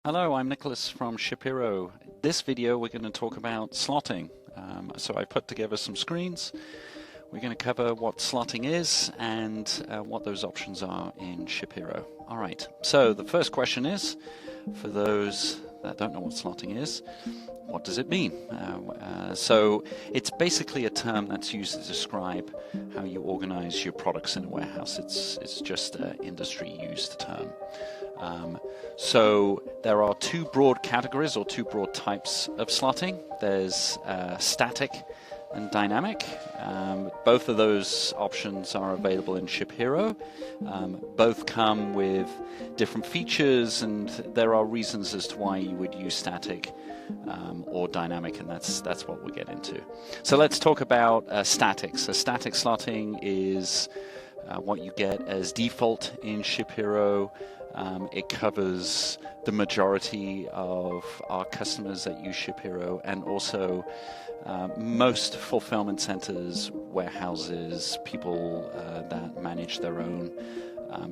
Hello, I'm Nicholas from ShipHero. This video we're going to talk about slotting. So I put together some screens. We're going to cover what slotting is and what those options are in ShipHero. Alright, so the first question is, for those that don't know what slotting is, what does it mean? So it's basically a term that's used to describe how you organize your products in a warehouse. It's just an industry-used term. So there are two broad categories or two broad types of slotting. There's static and dynamic. Both of those options are available in ShipHero. Both come with different features, and there are reasons as to why you would use static or dynamic, and that's what we'll get into. So let's talk about static. So static slotting is what you get as default in ShipHero. It covers the majority of our customers that use ShipHero, and also most fulfillment centers, warehouses, people that manage their own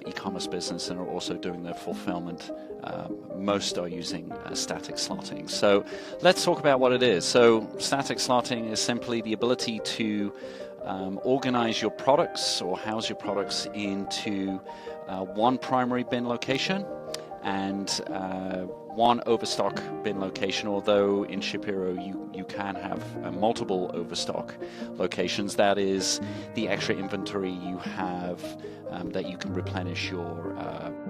e-commerce business and are also doing their fulfillment. Most are using static slotting. So let's talk about what it is. So static slotting is simply the ability to organize your products or house your products into one primary bin location and one overstock bin location, although in ShipHero you can have multiple overstock locations. That is the extra inventory you have that you can replenish your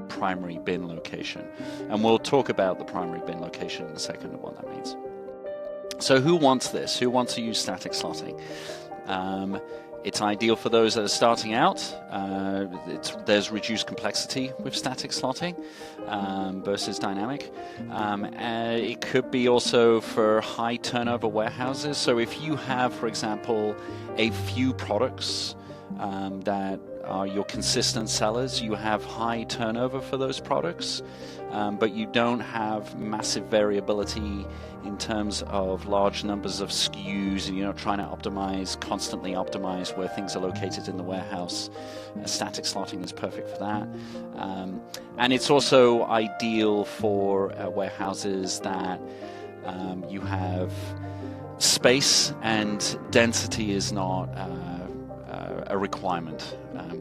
primary bin location. And we'll talk about the primary bin location in a second and what that means. So who wants this? Who wants to use static slotting? It's ideal for those that are starting out. There's reduced complexity with static slotting versus dynamic. It could be also for high turnover warehouses. So if you have, for example, a few products that are your consistent sellers, you have high turnover for those products, but you don't have massive variability in terms of large numbers of SKUs, and you're not trying to constantly optimize where things are located in the warehouse. Static slotting is perfect for that. And it's also ideal for warehouses that you have space and density is not a requirement,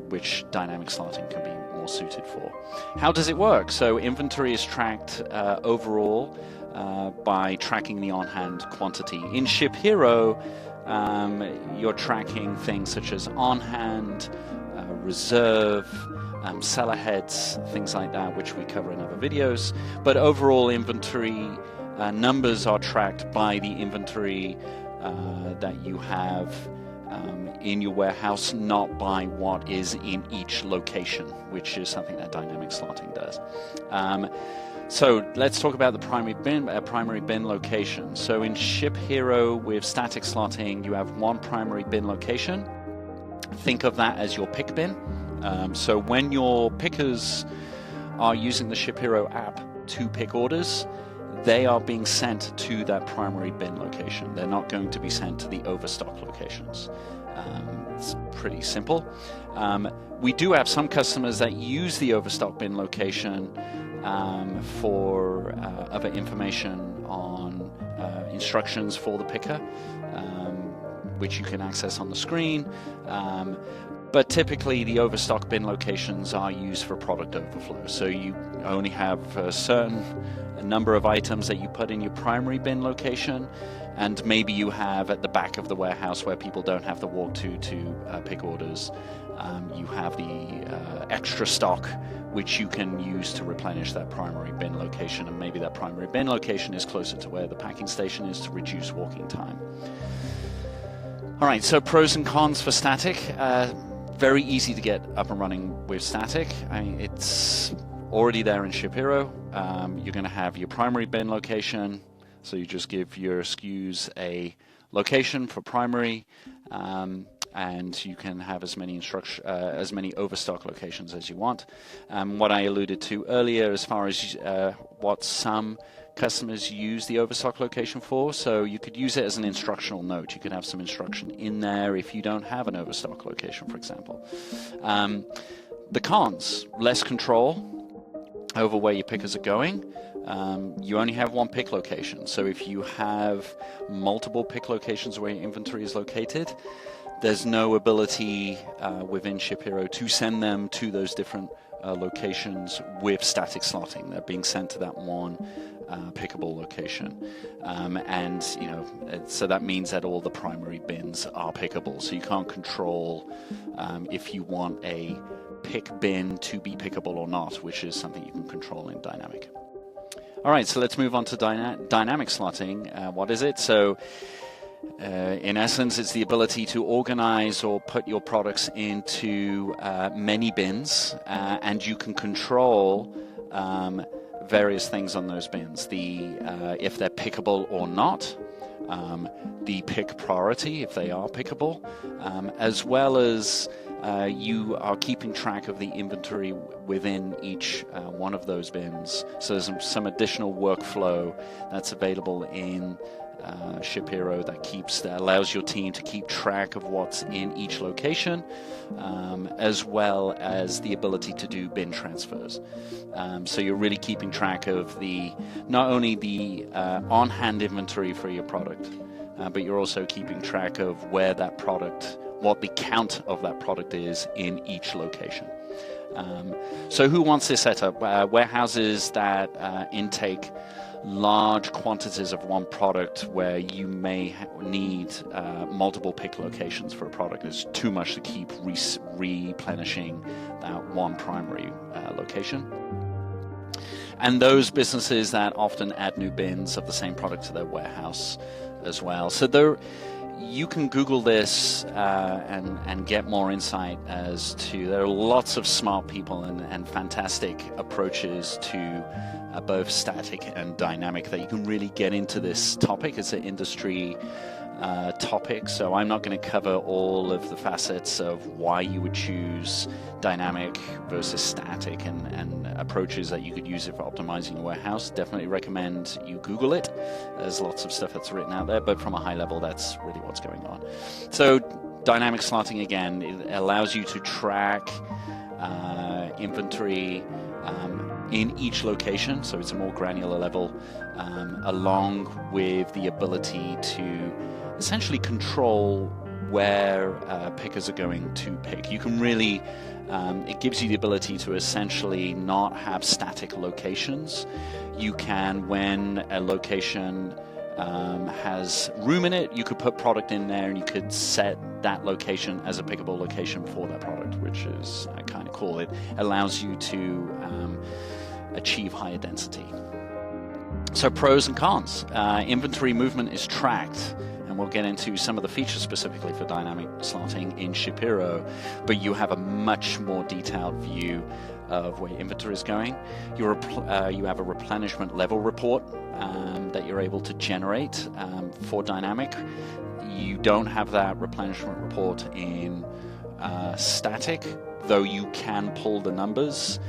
which dynamic slotting can be more suited for. How does it work? So inventory is tracked overall by tracking the on-hand quantity. In ShipHero, you're tracking things such as on-hand, reserve, seller heads, things like that, which we cover in other videos. But overall inventory numbers are tracked by the inventory that you have in your warehouse, not by what is in each location, which is something that dynamic slotting does. So let's talk about the primary bin location. So in ShipHero with static slotting, you have one primary bin location. Think of that as your pick bin. So when your pickers are using the ShipHero app to pick orders, they are being sent to that primary bin location. They're not going to be sent to the overstock locations. It's pretty simple. We do have some customers that use the overstock bin location for other information on instructions for the picker, which you can access on the screen. But typically the overstock bin locations are used for product overflow. So you only have a certain number of items that you put in your primary bin location, and maybe you have at the back of the warehouse where people don't have to walk to pick orders. You have the extra stock which you can use to replenish that primary bin location, and maybe that primary bin location is closer to where the packing station is to reduce walking time. Alright, so pros and cons for static. Very easy to get up and running with static. I mean, it's already there in ShipHero. You're going to have your primary bin location, so you just give your SKUs a location for primary, and you can have as many overstock locations as you want. What I alluded to earlier as far as what some customers use the overstock location for, so you could use it as an instructional note. You could have some instruction in there if you don't have an overstock location, for example. The cons: less control. over where your pickers are going, you only have one pick location. So if you have multiple pick locations where your inventory is located, there's no ability within ShipHero to send them to those different locations with static slotting. They're being sent to that one pickable location, and so that means that all the primary bins are pickable. So you can't control if you want a pick bin to be pickable or not, which is something you can control in dynamic. All right, so let's move on to dynamic slotting. What is it? So in essence, it's the ability to organize or put your products into many bins, and you can control various things on those bins. If they're pickable or not, the pick priority, if they are pickable, as well as you are keeping track of the inventory within each one of those bins. So there's some additional workflow that's available in ShipHero that allows your team to keep track of what's in each location, as well as the ability to do bin transfers. So you're really keeping track of not only the on-hand inventory for your product, but you're also keeping track of what the count of that product is in each location. So who wants this setup? Warehouses that intake large quantities of one product, where you may need multiple pick locations for a product. It's too much to keep replenishing that one primary location. And those businesses that often add new bins of the same product to their warehouse as well. So you can Google this and get more insight as to, there are lots of smart people and fantastic approaches to both static and dynamic that you can really get into this topic. It's an industry topic, so I'm not going to cover all of the facets of why you would choose dynamic versus static and approaches that you could use it for optimizing your warehouse. Definitely recommend you Google it. There's lots of stuff that's written out there, but from a high level, that's really what's going on. So dynamic slotting, again, it allows you to track inventory in each location, so it's a more granular level, along with the ability to essentially control where pickers are going to pick. You can really, it gives you the ability to essentially not have static locations. You can, when a location has room in it, you could put product in there and you could set that location as a pickable location for that product, which is kind of cool. It allows you to achieve higher density. So pros and cons. Inventory movement is tracked, and we'll get into some of the features specifically for dynamic slotting in ShipHero, but you have a much more detailed view of where your inventory is going. You have a replenishment level report that you're able to generate for dynamic. You don't have that replenishment report in static, though you can pull the numbers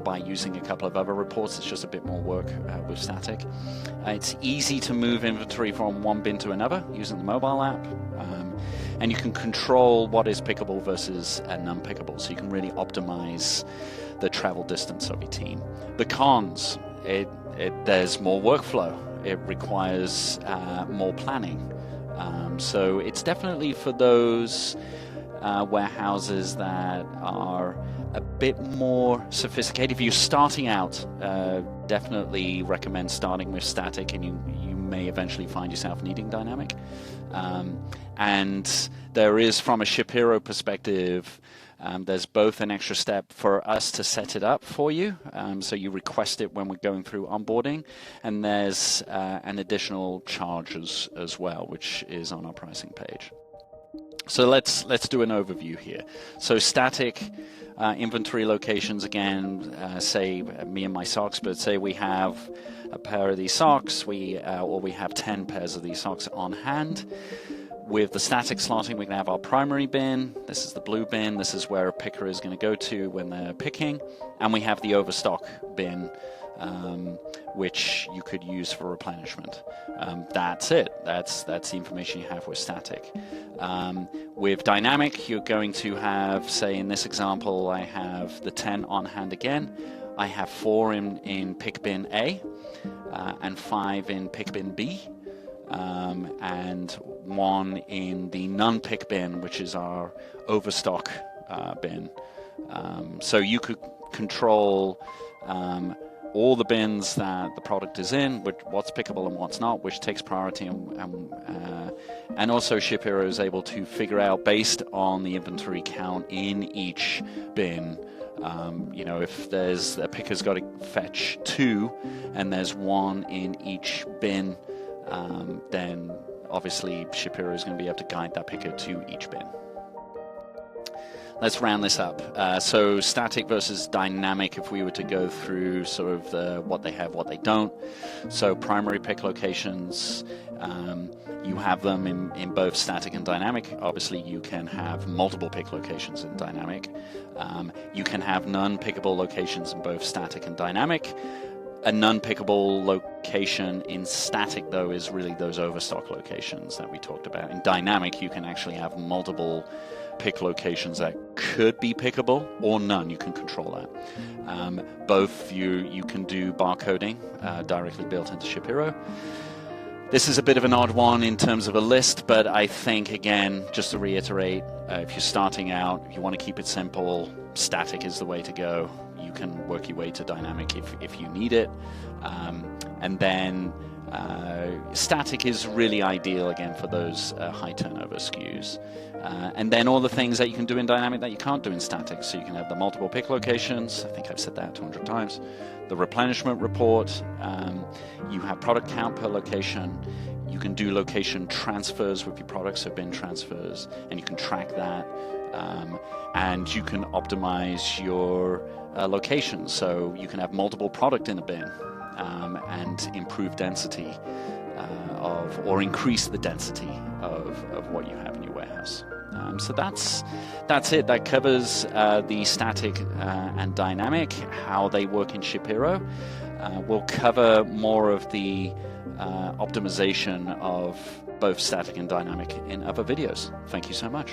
by using a couple of other reports. It's just a bit more work with static. It's easy to move inventory from one bin to another using the mobile app, and you can control what is pickable versus non-pickable, so you can really optimize the travel distance of your team. The cons, there's more workflow. It requires more planning. So it's definitely for those warehouses that are a bit more sophisticated. If you're starting out, definitely recommend starting with static, and you may eventually find yourself needing dynamic. And there is, from a ShipHero perspective, there's both an extra step for us to set it up for you, so you request it when we're going through onboarding, and there's an additional charge as well, which is on our pricing page. So let's do an overview here. So static inventory locations, again, say me and my socks, but say we have a pair of these socks, or we have 10 pairs of these socks on hand. With the static slotting, we can have our primary bin. This is the blue bin. This is where a picker is going to go to when they're picking. And we have the Overstock bin, which you could use for replenishment. That's it. That's the information you have with static. With dynamic, you're going to have, say in this example, I have the 10 on hand again. I have 4 in pick bin A and 5 in pick bin B, and 1 in the non-pick bin, which is our overstock bin. So you could control all the bins that the product is in, what's pickable and what's not, which takes priority, and also ShipHero is able to figure out, based on the inventory count in each bin, you know, if there's a picker's got to fetch 2 and there's 1 in each bin, then obviously ShipHero is going to be able to guide that picker to each bin. Let's round this up. So static versus dynamic, if we were to go through sort of what they have, what they don't. So primary pick locations, you have them in both static and dynamic. Obviously, you can have multiple pick locations in dynamic. You can have non-pickable locations in both static and dynamic. A non-pickable location in static, though, is really those overstock locations that we talked about. In dynamic, you can actually have multiple pick locations that could be pickable or none. You can control that. Both you can do barcoding directly built into ShipHero. This is a bit of an odd one in terms of a list, but I think, again, just to reiterate, if you're starting out, if you want to keep it simple, static is the way to go. You can work your way to dynamic if you need it. And then static is really ideal, again, for those high turnover SKUs. And then all the things that you can do in dynamic that you can't do in static. So you can have the multiple pick locations. I think I've said that 200 times. The replenishment report. You have product count per location. You can do location transfers with your products, so bin transfers, and you can track that. And you can optimize your locations, so you can have multiple product in a bin and improve density or increase the density of what you have in your warehouse. So that's it. That covers the static and dynamic, how they work in ShipHero. We'll cover more of the optimization of both static and dynamic in other videos. Thank you so much.